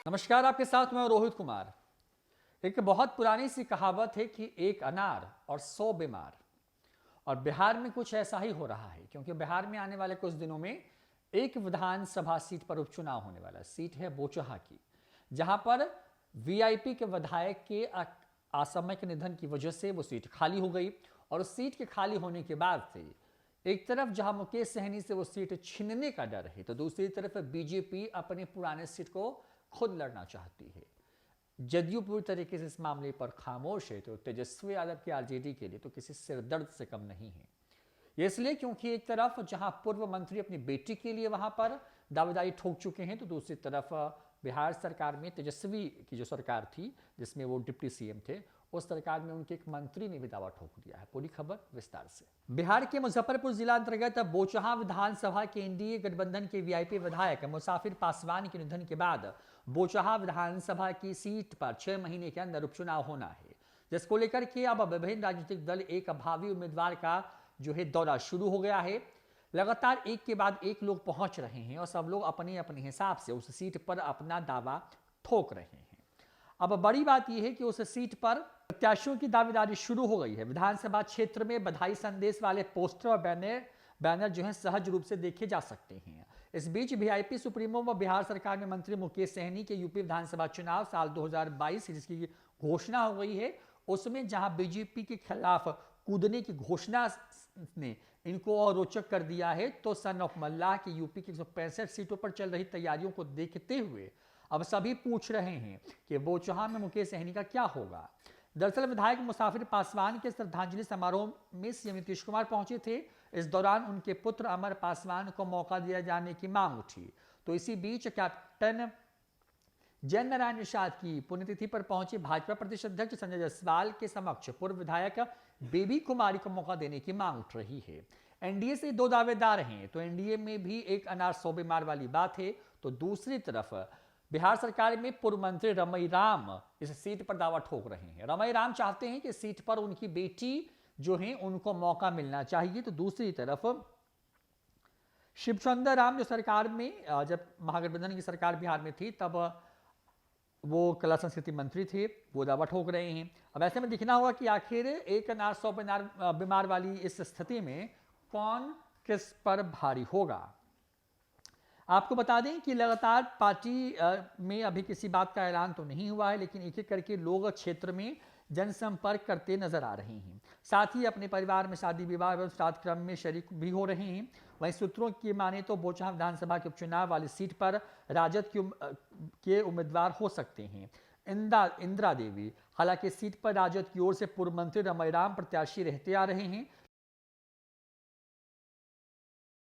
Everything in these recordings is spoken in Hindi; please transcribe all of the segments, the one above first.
नमस्कार, आपके साथ मैं रोहित कुमार। एक बहुत पुरानी सी कहावत है कि एक अनार और 100 बीमार। और बिहार में कुछ ऐसा ही हो रहा है, क्योंकि बिहार में आने वाले कुछ दिनों में एक विधानसभा सीट पर उपचुनाव होने वाला है। सीट है बोचहा की, जहां पर वीआईपी के विधायक के असामयिक निधन की वजह से वो सीट खाली हो गई। और उस सीट के खाली होने के बाद से एक तरफ जहां मुकेश सहनी से वो सीट छीनने का डर है, तो दूसरी तरफ बीजेपी अपने पुराने सीट को खुद लड़ना चाहती है। जदयू पूरी तरीके से इस मामले पर खामोश है, तो तेजस्वी यादव की आरजेडी के लिए तो किसी सिरदर्द से कम नहीं है। ये इसलिए क्योंकि एक तरफ जहां पूर्व मंत्री अपनी बेटी के लिए वहां पर दावेदारी ठोक चुके हैं, तो दूसरी तरफ बिहार सरकार में तेजस्वी की जो सरकार थी, जिसमें वो डिप्टी सीएम थे, उस सरकार में उनके एक मंत्री ने भी दावा ठोक दिया है। पूरी खबर विस्तार से। बिहार के मुजफ्फरपुर जिला अंतर्गत बोचहा विधानसभा के एनडीए गठबंधन के वीआईपी विधायक मुसाफिर पासवान के निधन के बाद बोचहा विधानसभा की सीट पर 6 महीने के अंदर उपचुनाव होना है, जिसको लेकर के अब विभिन्न राजनीतिक दल एक भावी उम्मीदवार का जो है दौरा शुरू हो गया है। लगातार एक के बाद एक लोग पहुंच रहे हैं और सब लोग अपने अपने हिसाब से उस सीट पर अपना दावा ठोक रहे हैं। अब बड़ी बात यह है कि उस सीट पर प्रत्याशियों की दावेदारी शुरू हो गई है। विधानसभा क्षेत्र में बधाई संदेश वाले पोस्टर और बैनर जो है सहज रूप से देखे जा सकते हैं। इस बीच वीआईपी सुप्रीमो व बिहार सरकार में मंत्री मुकेश सहनी के यूपी विधानसभा चुनाव साल 2022 जिसकी घोषणा हो गई है, उसमें जहां बीजेपी के खिलाफ कूदने की घोषणा ने इनको और रोचक कर दिया है, तो सन ऑफ मल्लाह की यूपी की 165 सीटों पर चल रही तैयारियों को देखते हुए अब सभी पूछ रहे हैं कि बोचहा में मुकेश सहनी का क्या होगा। दरअसल विधायक मुसाफिर पासवान के श्रद्धांजलि समारोह में सीएम नीतीश कुमार पहुंचे थे। इस दौरान उनके पुत्र अमर पासवान को मौका दिया जाने की मांग उठी, तो इसी बीच कैप्टन जय नारायण निषाद की पुण्यतिथि पर पहुंचे भाजपा प्रदेश अध्यक्ष संजय जायसवाल के समक्ष पूर्व विधायक बेबी कुमारी को मौका देने की मांग उठ रही है। एनडीए से 2 दावेदार हैं, तो एनडीए में भी एक अनार 100 बीमार वाली बात है, तो दूसरी तरफ बिहार सरकार में पूर्व मंत्री रमई राम इस सीट पर दावा ठोक रहे हैं। रमई राम चाहते हैं कि सीट पर उनकी बेटी जो है उनको मौका मिलना चाहिए, तो दूसरी तरफ शिवचंद्र राम जो सरकार में जब महागठबंधन की सरकार बिहार में थी तब वो कला संस्कृति मंत्री थे, वो दावा ठोक रहे हैं। अब ऐसे में दिखना होगा कि आखिर एक अनार 100 बीमार वाली इस स्थिति में कौन किस पर भारी होगा। आपको बता दें कि लगातार पार्टी में अभी किसी बात का ऐलान तो नहीं हुआ है, लेकिन एक एक करके लोग क्षेत्र में जनसंपर्क करते नजर आ रहे हैं। साथ ही अपने परिवार में शादी विवाह एवं श्राद्ध क्रम में शरीक भी हो रहे हैं। वहीं सूत्रों की माने तो बोचहा विधानसभा के उपचुनाव वाली सीट पर राजद के उम्मीदवार हो सकते हैं इंदिरा देवी। हालांकि सीट पर राजद की ओर से पूर्व मंत्री रमई राम प्रत्याशी रहते आ रहे हैं,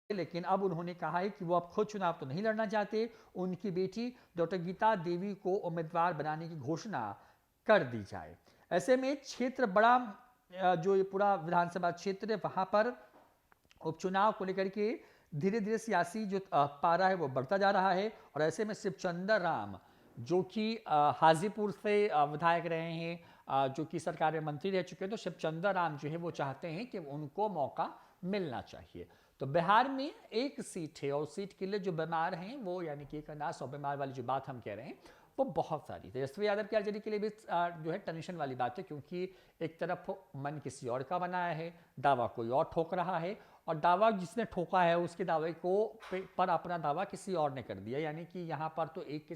लेकिन अब उन्होंने कहा है कि वो अब खुद चुनाव तो नहीं लड़ना चाहते। उनकी बेटी डॉक्टर गीता देवी को उम्मीदवार बनाने की घोषणा कर दी जाए। ऐसे में क्षेत्र बड़ा जो ये पूरा विधानसभा क्षेत्र है, वहां पर उपचुनाव को लेकर के धीरे धीरे सियासी जो पारा है वो बढ़ता जा रहा है। और ऐसे में शिवचंद्र राम जो कि हाजीपुर से विधायक रहे हैं, जो कि सरकार में मंत्री रह चुके हैं, तो शिवचंद्र राम जो है वो चाहते हैं कि उनको मौका मिलना चाहिए। तो बिहार में एक सीट है और सीट के लिए जो बीमार हैं वो यानी कि एक अनार 100 बीमार वाली जो बात हम कह रहे हैं वो बहुत सारी। तेजस्वी यादव की आरजेडी के लिए भी जो है टेंशन वाली बात है, क्योंकि एक तरफ मन किसी और का बनाया है, दावा कोई और ठोक रहा है, और दावा जिसने ठोका है उसके दावे को पर अपना दावा किसी और ने कर दिया, यानी कि यहाँ पर तो एक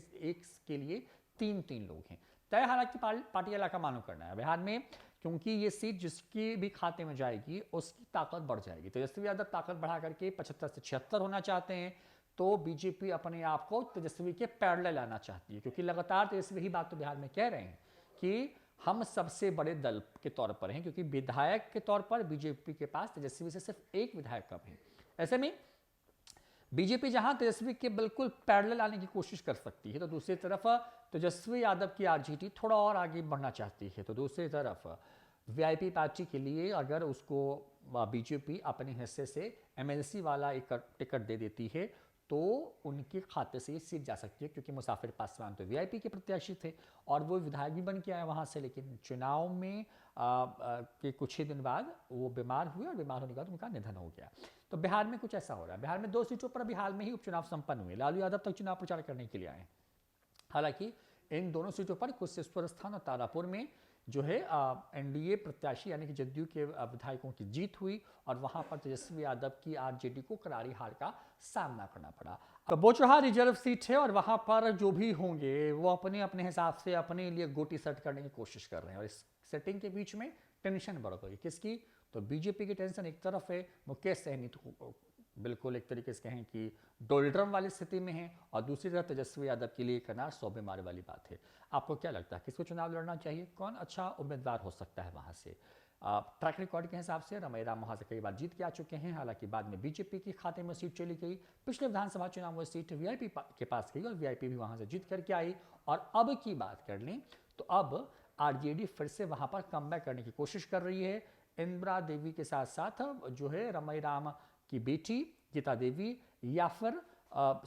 के लिए 3 लोग हैं। तय हालांकि पार्टी इलाका मालूम करना है बिहार में, क्योंकि ये सीट जिसकी भी खाते में जाएगी उसकी ताकत बढ़ जाएगी। तेजस्वी यादव ताकत बढ़ा करके 75 से 76 होना चाहते हैं, तो बीजेपी अपने आप को तेजस्वी के पैरेलल लाना चाहती है, क्योंकि लगातार तेजस्वी ही बात तो बिहार में कह रहे हैं कि हम सबसे बड़े दल के तौर पर हैं, क्योंकि विधायक के तौर पर बीजेपी के पास तेजस्वी से सिर्फ एक विधायक कम है। ऐसे में बीजेपी जहां तेजस्वी के बिल्कुल पैरेलल आने की कोशिश कर सकती है, तो दूसरी तरफ तेजस्वी यादव की आरजेडी थोड़ा और आगे बढ़ना चाहती है। तो दूसरी तरफ वीआईपी पार्टी के लिए अगर उसको बीजेपी अपने हिस्से से एमएलसी वाला एक टिकट दे देती है, तो उनके खाते से ये सीट जा सकती है, क्योंकि मुसाफिर पासवान तो वीआईपी के प्रत्याशी थे और वो विधायक भी बन के आए वहाँ से, लेकिन चुनाव में के कुछ ही दिन बाद वो बीमार हुए और बीमार होने के बाद उनका निधन हो गया। तो बिहार में कुछ ऐसा हो रहा है। बिहार में 2 सीटों पर अभी हाल में ही उपचुनाव संपन्न हुए। लालू यादव तक चुनाव प्रचार करने के लिए आए, हालांकि इन दोनों सीटों पर कुशेश्वर स्थान और तारापुर में जो है एनडीए प्रत्याशी यानी कि जदयू के विधायकों की जीत हुई और वहां पर तेजस्वी यादव की आरजेडी को करारी हार का सामना करना पड़ा। तो बोचहां रिजर्व सीट है और वहां पर जो भी होंगे वो अपने अपने हिसाब से अपने लिए गोटी सेट करने की कोशिश कर रहे हैं और इस सेटिंग के बीच में टेंशन बढ़ गई। किसकी? तो बीजेपी की टेंशन एक तरफ है, मुकेश सहनी तो बिल्कुल एक तरीके से कहें कि डोल्ड्रम वाली स्थिति में है और दूसरी तरफ तेजस्वी यादव के लिए एक अनार 100 बीमार वाली बात है। आपको क्या लगता है किसको चुनाव लड़ना चाहिए? कौन अच्छा उम्मीदवार हो सकता है वहां से? ट्रैक रिकॉर्ड के हिसाब से रमई राम वहां से कई बार जीत के आ चुके हैं, हालांकि बाद में बीजेपी के खाते में सीट चली गई। पिछले विधानसभा चुनाव में सीट वीआईपी के पास गई और वीआईपी भी वहां से जीत करके आई। और अब की बात कर लें तो अब आरजेडी फिर से वहां पर कमबैक करने की कोशिश कर रही है। इंदिरा देवी के साथ साथ जो है रमई राम की बेटी गीता देवी या फिर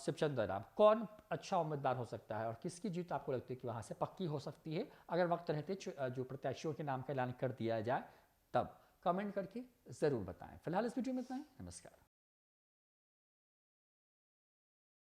शिवचंद्र राम, कौन अच्छा उम्मीदवार हो सकता है और किसकी जीत आपको लगती है कि वहां से पक्की हो सकती है? अगर वक्त रहते जो प्रत्याशियों के नाम का ऐलान कर दिया जाए तब कमेंट करके जरूर बताएं। फिलहाल इस वीडियो में इतना ही। नमस्कार।